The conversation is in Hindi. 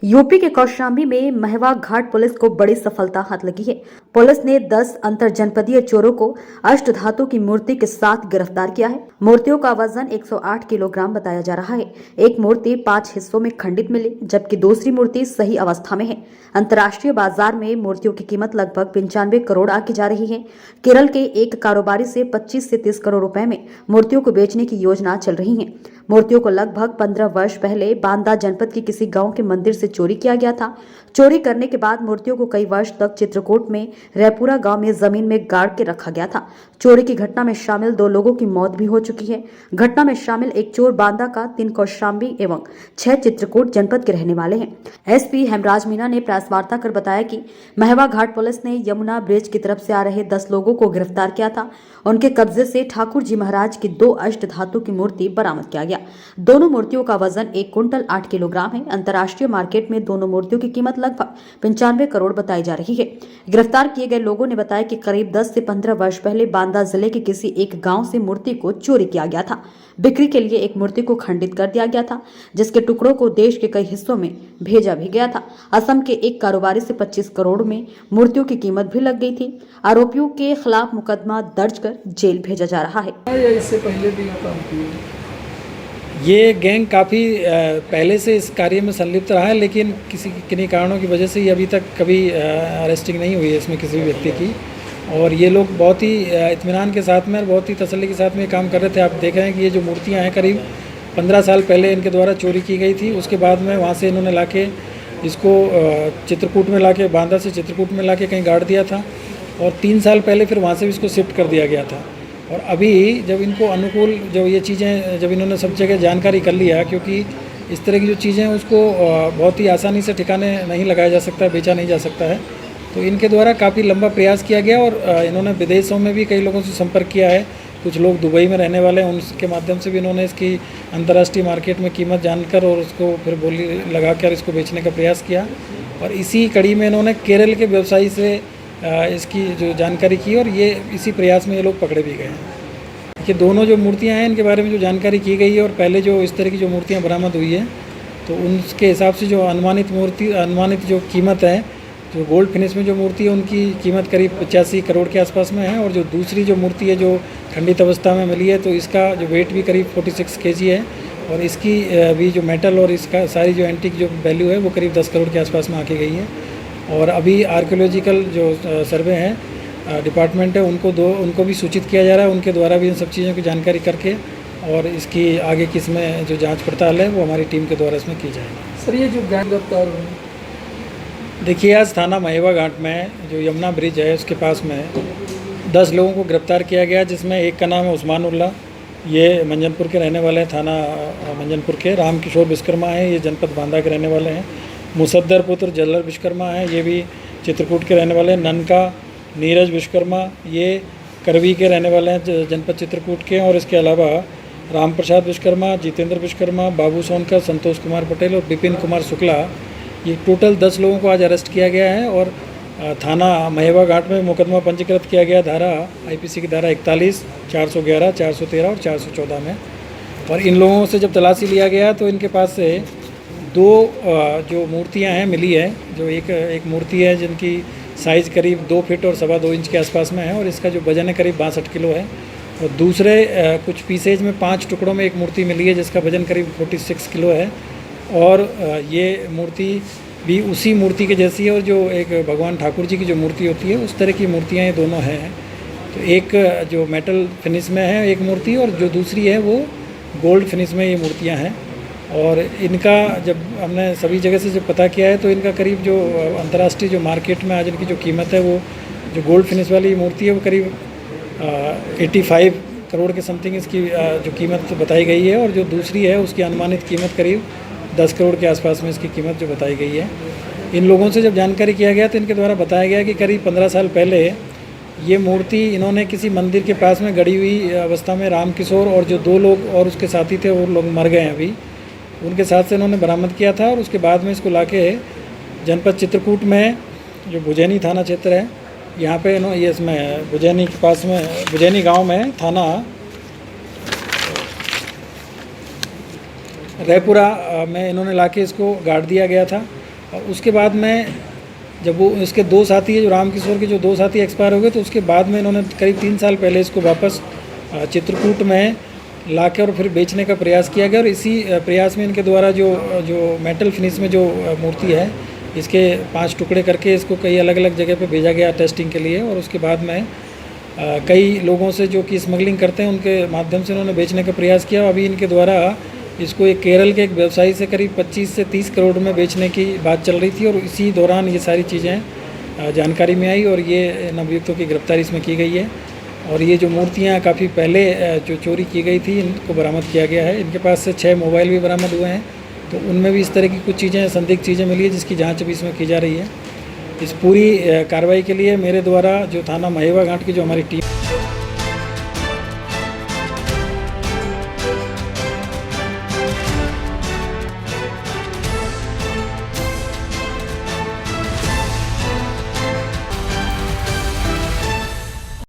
यूपी के कौशाम्बी में महवा घाट पुलिस को बड़ी सफलता हाथ लगी है। पुलिस ने 10 अंतर जनपदीय चोरों को अष्ट धातु की मूर्ति के साथ गिरफ्तार किया है। मूर्तियों का वजन 108 किलोग्राम बताया जा रहा है। एक मूर्ति 5 हिस्सों में खंडित मिली, जबकि दूसरी मूर्ति सही अवस्था में है। अंतर्राष्ट्रीय बाजार में मूर्तियों की कीमत लगभग 95 करोड़ आकी जा रही है। केरल के एक कारोबारी से 25 से 30 करोड़ रुपए में मूर्तियों को बेचने की योजना चल रही है। मूर्तियों को लगभग 15 वर्ष पहले बांदा जनपद के किसी गांव के मंदिर से चोरी किया गया था। चोरी करने के बाद मूर्तियों को कई वर्ष तक चित्रकूट में रैपुरा गांव में जमीन में गाड़ के रखा गया था। चोरी की घटना में शामिल 2 लोगों की मौत भी हो चुकी है। घटना में शामिल एक चोर बांदा का, 3 कौशाम्बी एवं 6 चित्रकूट जनपद के रहने वाले हैं। एसपी हेमराज मीना ने प्रेस वार्ता कर बताया कि महवा घाट पुलिस ने यमुना ब्रिज की तरफ से आ रहे 10 लोगों को गिरफ्तार किया था। उनके कब्जे से ठाकुर जी महाराज की 2 अष्ट धातु की मूर्ति बरामद किया गया। दोनों मूर्तियों का वजन 1 कुंटल 8 किलोग्राम है। अंतर्राष्ट्रीय मार्केट में दोनों मूर्तियों की कीमत लगभग 95 करोड़ बताई जा रही है। गिरफ्तार किए गए लोगों ने बताया कि करीब 10 से 15 वर्ष पहले बांदा जिले के किसी एक गांव से मूर्ति को चोरी किया गया था। बिक्री के लिए एक मूर्ति को खंडित कर दिया गया था, जिसके टुकड़ों को देश के कई हिस्सों में भेजा भी गया था। असम के एक कारोबारी से 25 करोड़ में मूर्तियों की कीमत भी लग गई थी। आरोपियों के खिलाफ मुकदमा दर्ज कर जेल भेजा जा रहा है। इससे पहले भी ये गैंग काफ़ी पहले से इस कार्य में संलिप्त रहा है, लेकिन किन्हीं कारणों की वजह से ये अभी तक कभी अरेस्टिंग नहीं हुई है इसमें किसी भी व्यक्ति की। और ये लोग बहुत ही इत्मीनान के साथ में और बहुत ही तसल्ली के साथ में काम कर रहे थे। आप देख रहे हैं कि ये जो मूर्तियाँ हैं करीब 15 साल पहले इनके द्वारा चोरी की गई थी। उसके बाद में वहाँ से इन्होंने लाके इसको चित्रकूट में लाके, बांदा से चित्रकूट में लाके कहीं गाड़ दिया था और 3 साल पहले फिर वहाँ से भी इसको शिफ्ट कर दिया गया था। और अभी जब इनको अनुकूल जब ये चीज़ें जब इन्होंने सब जगह जानकारी कर लिया, क्योंकि इस तरह की जो चीज़ें हैं उसको बहुत ही आसानी से ठिकाने नहीं लगाया जा सकता, बेचा नहीं जा सकता है, तो इनके द्वारा काफ़ी लंबा प्रयास किया गया। और इन्होंने विदेशों में भी कई लोगों से संपर्क किया है। कुछ लोग दुबई में रहने वाले हैं, उनके माध्यम से भी इन्होंने इसकी अंतर्राष्ट्रीय मार्केट में कीमत जानकर और उसको फिर बोली लगाकर इसको बेचने का प्रयास किया। और इसी कड़ी में इन्होंने केरल के व्यवसायी से इसकी जो जानकारी की और ये इसी प्रयास में ये लोग पकड़े भी गए हैं। कि दोनों जो मूर्तियां हैं इनके बारे में जो जानकारी की गई है और पहले जो इस तरह की जो मूर्तियां बरामद हुई है, तो उनके हिसाब से जो अनुमानित जो कीमत है, जो गोल्ड फिनिश में जो मूर्ति है उनकी कीमत करीब 85 करोड़ के आसपास में है। और जो दूसरी जो मूर्ति है जो खंडित अवस्था में मिली है, तो इसका जो वेट भी करीब 46 kg है और इसकी भी जो मेटल और इसका सारी जो एंटीक जो वैल्यू है वो करीब 10 करोड़ के आसपास में आके गई है। और अभी आर्कियोलॉजिकल जो सर्वे है डिपार्टमेंट है उनको भी सूचित किया जा रहा है। उनके द्वारा भी इन सब चीज़ों की जानकारी करके और इसकी आगे की इसमें जो जांच पड़ताल है वो हमारी टीम के द्वारा इसमें की जाएगी। सर, ये जो गैंग गिरफ्तार हुई, देखिए आज थाना महवा घाट में जो यमुना ब्रिज है उसके पास में 10 लोगों को गिरफ्तार किया गया, जिसमें एक का नाम है उस्मानुल्लाह, ये मंजनपुर के रहने वाले हैं, थाना मंजनपुर के। रामकिशोर विश्वकर्मा है, ये जनपद बांदा के रहने वाले हैं। मुसद्दर पुत्र जल्लर विश्वकर्मा है, ये भी चित्रकूट के रहने वाले हैं। ननका नीरज विश्वकर्मा, ये करवी के रहने वाले हैं, जनपद चित्रकूट के। और इसके अलावा राम प्रसाद विश्वकर्मा, जितेंद्र विश्वकर्मा, बाबू सोनकर, संतोष कुमार पटेल और विपिन कुमार शुक्ला, ये टोटल 10 लोगों को आज अरेस्ट किया गया है। और थाना महवा घाट में मुकदमा पंजीकृत किया गया धारा IPC की धारा 41, 411, 413 और 414 में। और इन लोगों से जब तलाशी लिया गया तो इनके पास से 2 जो मूर्तियां हैं मिली है। जो एक मूर्ति है जिनकी साइज़ करीब 2 फीट और 2.25 इंच के आसपास में है और इसका जो वजन है करीब 62 किलो है। और दूसरे कुछ पीसेज में 5 टुकड़ों में एक मूर्ति मिली है जिसका वजन करीब 46 किलो है। और ये मूर्ति भी उसी मूर्ति के जैसी है और जो एक भगवान ठाकुर जी की जो मूर्ति होती है उस तरह की मूर्तियाँ ये दोनों हैं। तो एक जो मेटल फिनिश में है एक मूर्ति और जो दूसरी है वो गोल्ड फिनिश में ये मूर्तियाँ हैं। और इनका जब हमने सभी जगह से जब पता किया है तो इनका करीब जो अंतर्राष्ट्रीय जो मार्केट में आज इनकी जो कीमत है, वो जो गोल्ड फिनिश वाली मूर्ति है वो करीब 85 करोड़ के समथिंग इसकी जो कीमत बताई गई है। और जो दूसरी है उसकी अनुमानित कीमत करीब 10 करोड़ के आसपास में इसकी कीमत जो बताई गई है। इन लोगों से जब जानकारी किया गया तो इनके द्वारा बताया गया कि करीब 15 साल पहले ये मूर्ति इन्होंने किसी मंदिर के पास में गड़ी हुई अवस्था में रामकिशोर और जो 2 लोग और उसके साथी थे वो लोग मर गए हैं अभी, उनके साथ से इन्होंने बरामद किया था। और उसके बाद में इसको लाके जनपद चित्रकूट में जो बुजैनी थाना क्षेत्र है यहाँ पे ये इसमें बुजैनी के पास में बुजैनी गांव में थाना रैपुरा में इन्होंने लाके इसको गाड़ दिया गया था। और उसके बाद में जब वो इसके दो साथी है, जो रामकिशोर के जो दो साथी एक्सपायर हो गए, तो उसके बाद में इन्होंने करीब 3 साल पहले इसको वापस चित्रकूट में लाके और फिर बेचने का प्रयास किया गया। और इसी प्रयास में इनके द्वारा जो मेटल फिनिश में जो मूर्ति है, इसके 5 टुकड़े करके इसको कई अलग अलग जगह पे भेजा गया टेस्टिंग के लिए। और उसके बाद में कई लोगों से जो कि स्मगलिंग करते हैं, उनके माध्यम से इन्होंने बेचने का प्रयास किया। अभी इनके द्वारा इसको एक केरल के एक व्यवसायी से करीब 25 से 30 करोड़ में बेचने की बात चल रही थी। और इसी दौरान ये सारी चीज़ें जानकारी में आई और ये नवयुक्तों की गिरफ्तारी इसमें की गई है। और ये जो मूर्तियाँ काफ़ी पहले जो चोरी की गई थी, इनको बरामद किया गया है। इनके पास से 6 मोबाइल भी बरामद हुए हैं, तो उनमें भी इस तरह की कुछ चीज़ें, संदिग्ध चीज़ें मिली है, जिसकी जांच अभी इसमें की जा रही है। इस पूरी कार्रवाई के लिए मेरे द्वारा जो थाना महेवा घाट की जो हमारी टीम